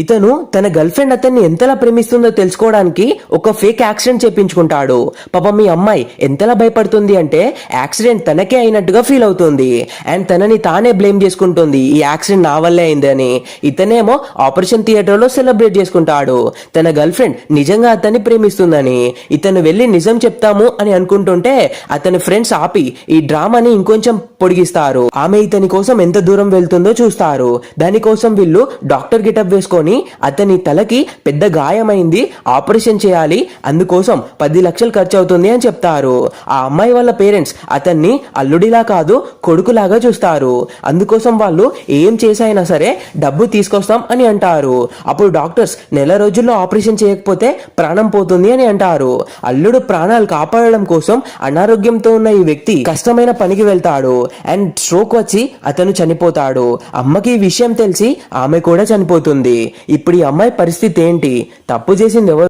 ఇతను తన girl friend అతన్ని ఎంతలా ప్రేమిస్తుందో తెలుసుకోవడానికి ఒక ఫేక్ యాక్సిడెంట్ చేపించుకుంటాడు. పాపం మీ అమ్మాయి ఎంతలా భయపడుతుంది అంటే యాక్సిడెంట్ తనకే అయినట్టుగా ఫీల్ అవుతుంది అండ్ తనని తానే బ్లేమ్ చేసుకుంటుంది, ఈ యాక్సిడెంట్ నా వల్లే అయిందని. ఇతనేమో ఆపరేషన్ థియేటర్ లో సెలబ్రేట్ చేసుకుంటాడు తన గర్ల్ ఫ్రెండ్ నిజంగా అతన్ని ప్రేమిస్తుందని. ఇతను వెళ్ళి నిజం చెప్తాము అని అనుకుంటుంటే అతని ఫ్రెండ్స్ ఆపి ఈ డ్రామాని ఇంకొంచెం పొడిగిస్తారు. ఆమె ఇతని కోసం ఎంత దూరం వెళ్తుందో చూస్తారు. దానికోసం వీళ్ళు డాక్టర్ గెటప్ వేసుకొని అతని తలకి పెద్ద గాయమైంది, ఆపరేషన్ చేయాలి, అందుకోసం 10 లక్షలు ఖర్చు అవుతుంది అని చెప్తారు. ఆ అమ్మాయి వాళ్ళ పేరెంట్స్ అతన్ని అల్లుడిలా కాదు కొడుకులాగా చూస్తారు. అందుకోసం వాళ్ళు ఏం చేసైనా సరే డబ్బు తీసుకొస్తాం అని అంటారు. అప్పుడు డాక్టర్స్ నెల రోజుల్లో ఆపరేషన్ చేయకపోతే ప్రాణం పోతుంది అని అంటారు. అల్లుడు ప్రాణాలు కాపాడడం కోసం అనారోగ్యంతో ఉన్న ఈ వ్యక్తి కష్టమైన పనికి వెళ్తాడు అండ్ స్ట్రోక్ వచ్చి అతను చనిపోతాడు. అమ్మకి ఈ విషయం తెలిసి ఆమె కూడా చనిపోతుంది. ఇప్పుడు ఈ అమ్మాయి పరిస్థితి ఏంటి? తప్పు చేసింది ఎవరు?